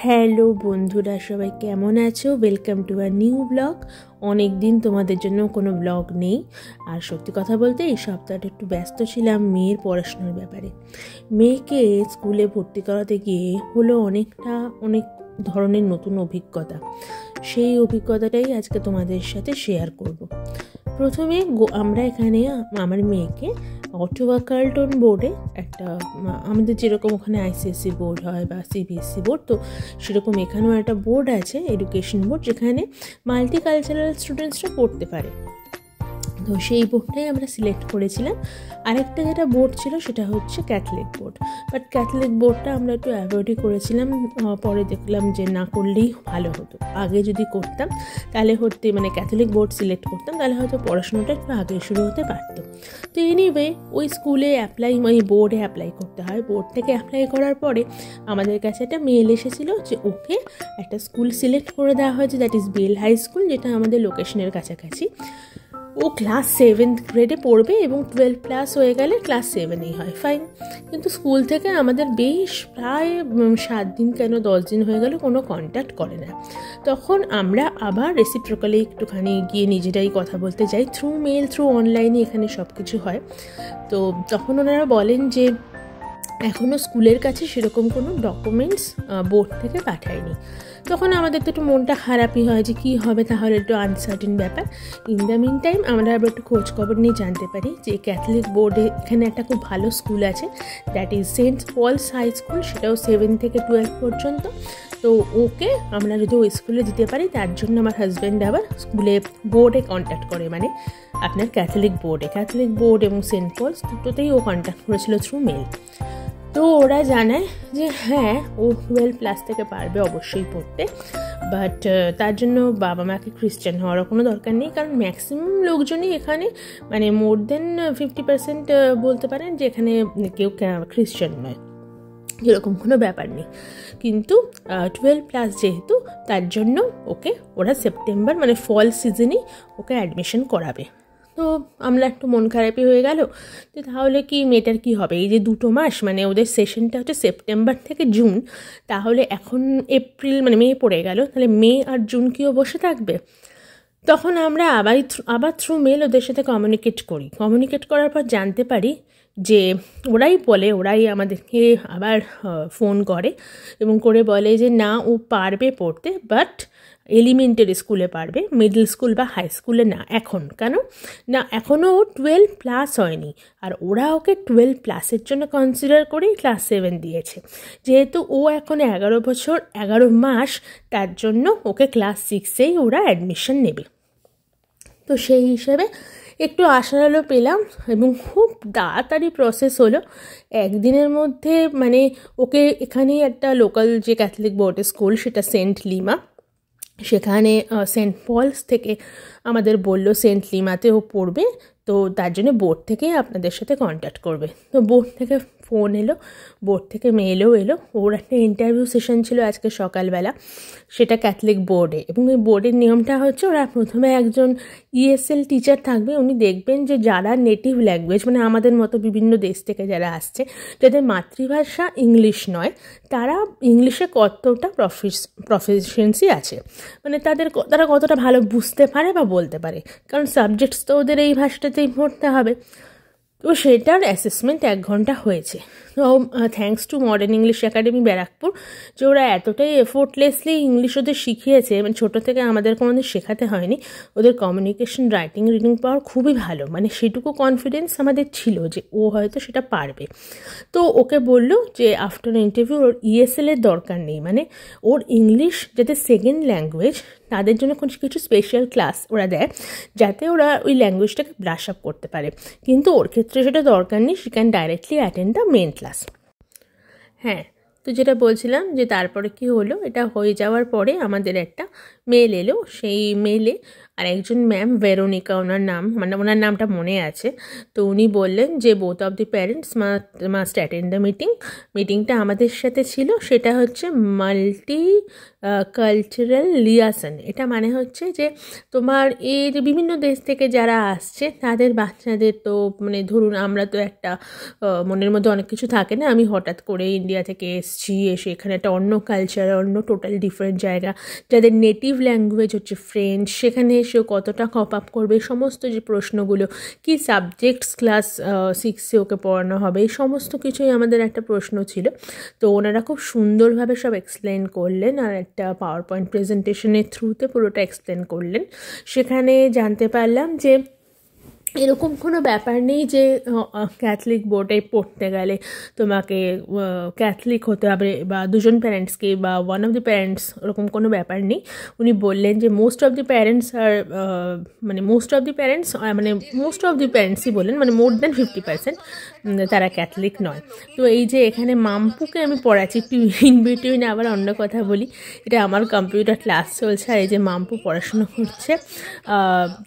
Hello বন্ধুরা, সবাই কেমন আছো? Welcome to a new blog. অনেক দিন তোমাদের জন্য কোনো ব্লগ নেই। আর সত্যি কথা বলতে এই সপ্তাহটা একটু ব্যস্ত ছিলাম মেয়ের পড়াশোনার ব্যাপারে। মেয়েকে স্কুলে ভর্তি করাতে গিয়ে হলো অনেক ধরনের নতুন অভিজ্ঞতা। সেই অভিজ্ঞতাটাই আজকে তোমাদের সাথে শেয়ার করব। প্রথমে আমরা এখানে আমার মেয়েকে অটোয়া কার্লটন বোর্ডে একটা, আমাদের যেরকম ওখানে আইসিএসসি বোর্ড হয় বা সিবিএসসি বোর্ড, তো সেরকম এখানেও একটা বোর্ড আছে, এডুকেশন বোর্ড, যেখানে মাল্টিকালচারাল স্টুডেন্টসরা পড়তে পারে। তো সেই বোর্ডটাই আমরা সিলেক্ট করেছিলাম। আরেকটা যেটা বোর্ড ছিল সেটা হচ্ছে ক্যাথলিক বোর্ড, বাট ক্যাথলিক বোর্ডটা আমরা একটু অ্যাভয়েডই করেছিলাম। পরে দেখলাম যে না করলেই ভালো হতো। আগে যদি করতাম তাহলে ক্যাথলিক বোর্ড সিলেক্ট করতাম তাহলে হয়তো পড়াশোনাটা একটু আগে শুরু হতে পারতো। তো এনিওয়ে ওই স্কুলে বোর্ডে অ্যাপ্লাই করতে হয়। বোর্ড থেকে অ্যাপ্লাই করার পরে আমাদের কাছে একটা মেল এসেছিলো যে ওকে একটা স্কুল সিলেক্ট করে দেওয়া হয়েছে, that is Bell high school, যেটা আমাদের লোকেশনের কাছাকাছি। ও ক্লাস 7th গ্রেডে পড়বে এবং 12+ হয়ে গেলে ক্লাস 7এই হয়, ফাইন। কিন্তু স্কুল থেকে আমাদের বেশ প্রায় 7 দিন কেন 10 দিন হয়ে গেল কোনো কন্ট্যাক্ট করে না। তখন আমরা আবার রেসিপ্রোকালি একটুখানি গিয়ে নিজেরাই কথা বলতে যাই, থ্রু মেল, থ্রু অনলাইনে এখানে সব কিছু হয়। তো তখন ওনারা বলেন যে এখনও স্কুলের কাছে সেরকম কোনো ডকুমেন্টস বোর্ড থেকে পাঠায়নি। তখন আমাদের তো একটু মনটা খারাপই হয় যে কী হবে, তাহলে একটু আনসার্টেন ব্যাপার। ইন দ্য মিন টাইম আমরা আবার একটু খোঁজ খবর নিয়ে জানতে পারি যে ক্যাথলিক বোর্ডে এখানে একটা খুব ভালো স্কুল আছে, that is Saint Paul's high school, সেটাও 7 থেকে 12 পর্যন্ত। তো ওকে আমরা যদি ওই স্কুলে দিতে পারি, তার জন্য আমার হাজব্যান্ড আবার বোর্ডে কন্ট্যাক্ট করে, মানে আপনার ক্যাথলিক বোর্ড এবং সেন্ট পলস দুটোতেই ও কন্ট্যাক্ট করেছিল থ্রু মেল। তো ওরা জানায় যে হ্যাঁ, ও 12+ থেকে পারবে অবশ্যই পড়তে, বাট তার জন্য বাবা মাকে খ্রিস্টান হওয়ারও কোনো দরকার নেই, কারণ ম্যাক্সিমাম লোকজনই এখানে মোর দেন 50% বলতে পারেন যে এখানে কেউ খ্রিস্টান নয়, এরকম কোনো ব্যাপার নেই। কিন্তু 12+ যেহেতু, তার জন্য ওকে ওরা সেপ্টেম্বর ফল সিজনেই ওকে অ্যাডমিশন করাবে। তো আমরা একটু মন খারাপই হয়ে গেল যে তাহলে কি মেয়েটার কী হবে, এই যে 2 মাস ওদের সেশনটা হচ্ছে সেপ্টেম্বর থেকে জুন, তাহলে এখন এপ্রিল মে পড়ে গেল, তাহলে মে আর জুন কিও বসে থাকবে। তখন আমরা আবার থ্রু মেল ওদের সাথে কমিউনিকেট করার পর জানতে পারি যে ওরাই আমাদেরকে আবার ফোন করে এবং করে বলে যে না, ও পারবে পড়তে, বাট এলিমেন্টারি স্কুলে পারবে, মিডল স্কুল বা হাই স্কুলে না। এখনও ও 12+ হয়নি, আর ওরা ওকে 12+এর জন্য কনসিডার করেই ক্লাস 7 দিয়েছে। যেহেতু ও এখন 11 বছর 11 মাস, তার জন্য ওকে ক্লাস 6এই ওরা অ্যাডমিশন নেবে। তো সেই হিসেবে একটু আশার আলো পেলাম এবং খুব তাড়াতাড়ি প্রসেস হলো। একদিনের মধ্যে ওকে এখানেই একটা লোকাল যে ক্যাথলিক বোর্ডের স্কুল, সেটা সেন্ট লিমা, সেখানে সেন্ট পলস থেকে আমাদের বললো সেন্ট লিমাতে ও পড়বে, তো তার জন্য বোর্ড থেকে আপনাদের সাথে কন্ট্যাক্ট করবে। তো বোর্ড থেকে ফোন এলো, বোর্ড থেকে মেলও এলো। ওর একটা ইন্টারভিউ সেশন ছিল আজকে সকালবেলা, সেটা ক্যাথলিক বোর্ডে। এবং এই বোর্ডের নিয়মটা হচ্ছে, ওরা প্রথমে একজন ESL টিচার থাকবে, উনি দেখবেন যে যারা নেটিভ ল্যাঙ্গুয়েজ আমাদের মতো বিভিন্ন দেশ থেকে যারা আসছে, যাদের মাতৃভাষা ইংলিশ নয়, তারা ইংলিশে কতটা প্রফিসিয়েন্সি আছে, তারা কতটা ভালো বুঝতে পারে বা বলতে পারে, কারণ সাবজেক্টস তো ওদের এই ভাষাটাতেই পড়তে হবে। তো সেটার অ্যাসেসমেন্ট 1 ঘন্টা হয়েছে। তো thanks to modern English academy Barrackpore, যে ওরা এতটাই এফোর্টলেসলি ইংলিশ ওদের শিখিয়েছে, ছোটো থেকে আমাদের কোনোদিন শেখাতে হয়নি। ওদের কমিউনিকেশন, রাইটিং, রিডিং পাওয়ার খুবই ভালো, সেটুকু কনফিডেন্স আমাদের ছিল যে ও হয়তো সেটা পারবে। তো ওকে বললো যে আফটার ইন্টারভিউ ওর ESL-এর দরকার নেই, ওর ইংলিশ যাতে সেকেন্ড ল্যাঙ্গুয়েজ, তাদের জন্য কিছু স্পেশাল ক্লাস ওরা দেয়, যাতে ওরা ওই ল্যাঙ্গুয়েজটাকে ব্রাশ আপ করতে পারে, কিন্তু ওর ক্ষেত্রে সেটা দরকার নেই, she can directly attend the main class. হ্যাঁ, তো যেটা বলছিলাম যে তারপরে কি হলো, এটা হয়ে যাওয়ার পরে আমাদের একটা মেল এলো, সেই মেলে আর একজন ম্যাম ভেরোনিকা ওনার নাম, মানে ওনার নামটা মনে আছে। তো উনি বললেন যে both of the parents must attend the মিটিংটা আমাদের সাথে ছিল। সেটা হচ্ছে মাল্টি কালচারাল লিয়াসন। এটা মানে হচ্ছে যে তোমার এই যে বিভিন্ন দেশ থেকে যারা আসছে তাদের বাচ্চাদের, তো মানে ধরুন আমরা তো একটা মনের মধ্যে অনেক কিছু থাকে না, আমি হঠাৎ করে ইন্ডিয়া থেকে এসছি, এসে এখানে একটা অন্য কালচার, অন্য টোটাল ডিফারেন্ট জায়গা, যাদের নেটিভ ল্যাঙ্গুয়েজ হচ্ছে ফ্রেঞ্চ, সেখানে এসেও কতটা কপ আপ করবে, সমস্ত যে প্রশ্নগুলো, কি সাবজেক্টস ক্লাস 6-এ ওকে পড়ানো হবে, এই সমস্ত কিছুই আমাদের একটা প্রশ্ন ছিল। তো ওনারা খুব সুন্দরভাবে সব এক্সপ্লেন করলেন আর একটা পাওয়ার পয়েন্ট প্রেজেন্টেশনের থ্রুতে পুরোটা এক্সপ্লেন করলেন। সেখানে জানতে পারলাম যে এরকম কোনো ব্যাপার নেই যে ক্যাথলিক বোর্ডে পড়তে গেলে তোমাকে ক্যাথলিক হতে হবে বা দুজন প্যারেন্টসকে বা ওয়ান অফ দি প্যারেন্টস, ওরকম কোনো ব্যাপার নেই। উনি বললেন যে মোস্ট অফ দি প্যারেন্টসই বললেন, মানে মোর দ্যান 50% তারা ক্যাথলিক নয়। তো এই যে এখানে মাম্পুকে আমি পড়াচ্ছি, একটু ইন বিটুইন আবার অন্য কথা বলি, এটা আমার কম্পিউটার ক্লাস চলছে আর এই যে মাম্পু পড়াশুনো করছে।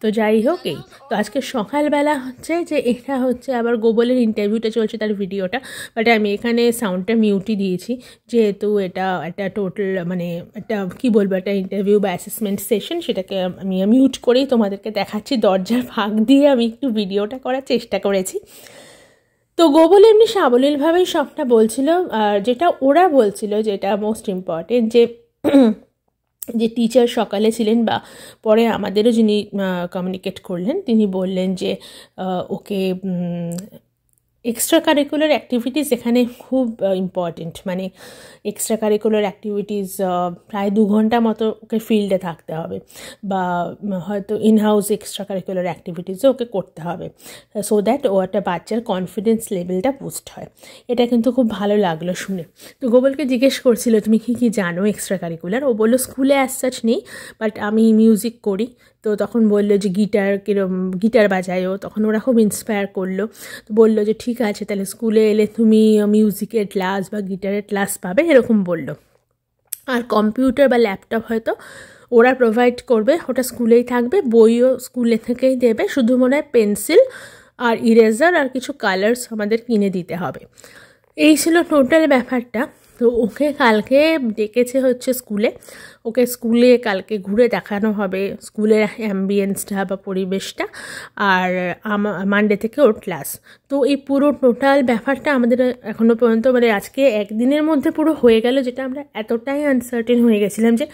তো যাই হোক, এই তো আজকে সকালবেলা হচ্ছে যে এটা হচ্ছে আবার গোবলের ইন্টারভিউটা চলছে, তার ভিডিওটা, বাট আমি এখানে সাউন্ডটা মিউটই দিয়েছি, যেহেতু এটা একটা টোটাল মানে একটা কী বলবো, একটা ইন্টারভিউ বা অ্যাসেসমেন্ট সেশন, সেটাকে আমি মিউট করেই তোমাদেরকে দেখাচ্ছি। দরজার ফাঁক দিয়ে আমি একটু ভিডিওটা করার চেষ্টা করেছি। তো গোবল এমনি সাবলীলভাবেই সবটা বলছিল, আর যেটা ওরা বলছিল, যেটা মোস্ট ইম্পর্টেন্ট, যে টিচার সকালে ছিলেন বা পরে আমাদেরও যিনি কমিউনিকেট করলেন, তিনি বললেন যে ওকে এক্সট্রা কারিকুলার অ্যাক্টিভিটিস এখানে খুব ইম্পর্টেন্ট, মানে এক্সট্রা কারিকুলার অ্যাক্টিভিটিস প্রায় 2 ঘন্টা মতো ওকে ফিল্ডে থাকতে হবে, বা হয়তো ইনহাউস এক্সট্রা কারিকুলার অ্যাক্টিভিটিসও ওকে করতে হবে, সো দ্যাট ও একটা বাচ্চার কনফিডেন্স লেভেলটা বুস্ট হয়। এটা কিন্তু খুব ভালো লাগলো শুনে। তো গোবলকে জিজ্ঞেস করছিল তুমি কী কী জানো এক্সট্রা কারিকুলার, ও বললো স্কুলে অ্যাজ সাচ নেই, বাট আমি মিউজিক করি। তো তখন বললো যে গিটার বাজায়ও, তখন ওরা খুব ইন্সপায়ার করলো। তো বললো যে ঠিক আছে, তাহলে স্কুলে এলে তুমি মিউজিকের ক্লাস বা গিটারের ক্লাস পাবে, এরকম বললো। আর কম্পিউটার বা ল্যাপটপ হয়তো ওরা প্রোভাইড করবে, ওটা স্কুলেই থাকবে, বইও স্কুলে থেকেই দেবে, শুধু মনে হয় পেন্সিল আর ইরেজার আর কিছু কালার্স আমাদের কিনে দিতে হবে। এই ছিল টোটাল ব্যাপারটা। তো ওকে কালকে ডেকেছে হচ্ছে স্কুলে, ওকে স্কুলে কালকে ঘুরে দেখানো হবে স্কুলের অ্যাম্বিয়েন্সটা বা পরিবেশটা, আর মানডে থেকে ওর ক্লাস। তো এই পুরো টোটাল ব্যাপারটা আমাদের এখনও পর্যন্ত মানে আজকে একদিনের মধ্যে পুরো হয়ে গেল, যেটা আমরা এতটাই আনসার্টেন হয়ে গেছিলাম যে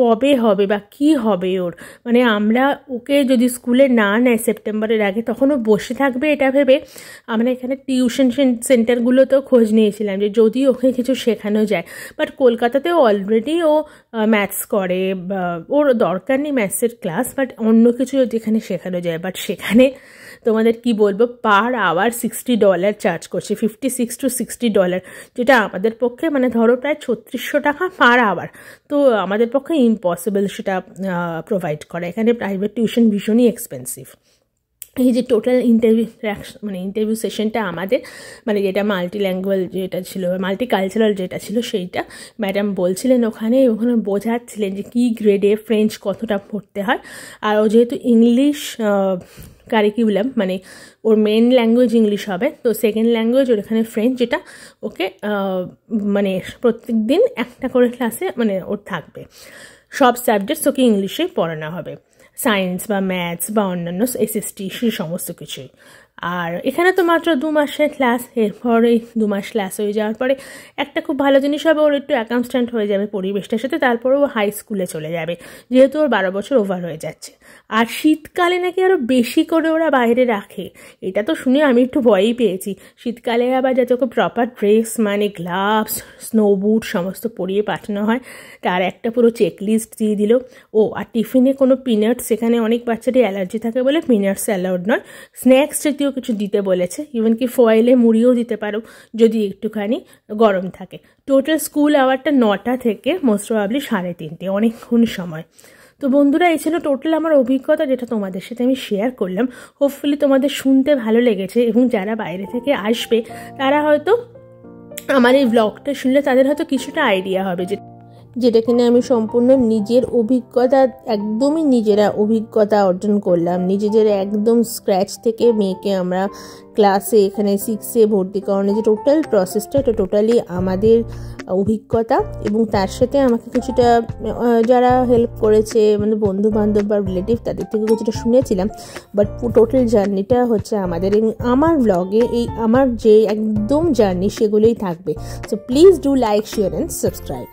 কবে হবে বা কি হবে ওর, মানে আমরা ওকে যদি স্কুলে না নেয় সেপ্টেম্বরের আগে, তখন ও বসে থাকবে এটা ভেবে আমরা এখানে টিউশন সেন্টারগুলোতেও খোঁজ নিয়েছিলাম যে যদি ওকে কিছু শেখানো যায়। বাট কলকাতাতেও অলরেডি ও ম্যাথস করে, ওর দরকার নেই ম্যাথসের ক্লাস, বাট অন্য কিছু যদি এখানে শেখানো যায়। বাট সেখানে তোমাদের কি বলবো, পার আওয়ার $60 চার্জ করছে, $56 to $60, যেটা আমাদের পক্ষে মানে ধরো প্রায় 3600 টাকা পার আওয়ার। তো আমাদের পক্ষে ইম্পসিবল সেটা প্রোভাইড করা, এখানে প্রাইভেট টিউশন ভীষণই এক্সপেন্সিভ। এই যে টোটাল ইন্টারভিউ সেশনটা আমাদের, মানে যেটা মাল্টিল্যাঙ্গুয়াল যেটা ছিল, মাল্টিকালচারাল যেটা ছিল, সেইটা ম্যাডাম বলছিলেন ওখানে বোঝাচ্ছিলেন যে কী গ্রেডে ফ্রেঞ্চ কতটা পড়তে হয়। আর ও যেহেতু ইংলিশ কারিকুলাম, মানে ওর মেন ল্যাঙ্গুয়েজ ইংলিশ হবে, তো সেকেন্ড ল্যাঙ্গুয়েজ ওর এখানে ফ্রেঞ্চ, যেটা ওকে মানে প্রত্যেক দিন একটা করে ক্লাসে মানে ওর থাকবে, সব সাবজেক্টস ওকে ইংলিশে পড়ানো হবে, সায়েন্স বা ম্যাথস বা অন্যান্য এসএসটি সেই সমস্ত কিছুই। আর এখানে তো মাত্র 2 মাসের ক্লাস, এরপরে 2 মাস ক্লাস হয়ে যাওয়ার পরে একটা খুব ভালো জিনিস হবে, ওর একটু অ্যাকামস্ট্যান্ট হয়ে যাবে পরিবেশটার সাথে, তারপরে ও হাই স্কুলে চলে যাবে, যেহেতু ওর 12 বছর ওভার হয়ে যাচ্ছে। আর শীতকালে নাকি আরও বেশি করে ওরা বাইরে রাখে, এটা তো শুনে আমি একটু ভয়ই পেয়েছি। শীতকালে আবার যাতে ওকে প্রপার ড্রেস মানে গ্লাভস, স্নো বুট সমস্ত পরিয়ে পাঠানো হয়, তার একটা পুরো চেকলিস্ট দিয়ে দিল। ও আর টিফিনে কোনো পিনাটস, সেখানে অনেক বাচ্চাদের অ্যালার্জি থাকে বলে পিনাটস অ্যালাউড নয়, স্ন্যাক্স জাতীয় কিছু দিতে বলেছে, ইভেন কি ফয়েলে মুড়িও দিতে পারো যদি একটুখানি গরম থাকে। টোটাল স্কুল আওয়ারটা 9টা থেকে মোস্ট প্রবাবলি 3:30, অনেকক্ষণ সময়। তো বন্ধুরা, এই ছিল টোটাল আমার অভিজ্ঞতা, যেটা তোমাদের সাথে আমি শেয়ার করলাম। হোপফুলি তোমাদের শুনতে ভালো লেগেছে, এবং যারা বাইরে থেকে আসবে তারা হয়তো আমার এই ব্লগটা শুনলে তাদের হয়তো কিছুটা আইডিয়া হবে যে যেটা কিনা আমি সম্পূর্ণ নিজের অভিজ্ঞতা, একদমই নিজেরা অভিজ্ঞতা অর্জন করলাম। নিজেদের একদম স্ক্র্যাচ থেকে মেয়েকে আমরা ক্লাসে এখানে 6-এ ভর্তি করানোর যে টোটাল প্রসেসটা, এটা টোটালি আমাদের অভিজ্ঞতা। এবং তার সাথে আমাকে কিছুটা যারা হেল্প করেছে মানে বন্ধু বান্ধব বা রিলেটিভ, তাদের থেকে কিছুটা শুনেছিলাম। বাট টোটাল জার্নিটা হচ্ছে আমাদের, আমার ব্লগে এই আমার যে একদম জার্নি সেগুলোই থাকবে। So please do like, share and subscribe.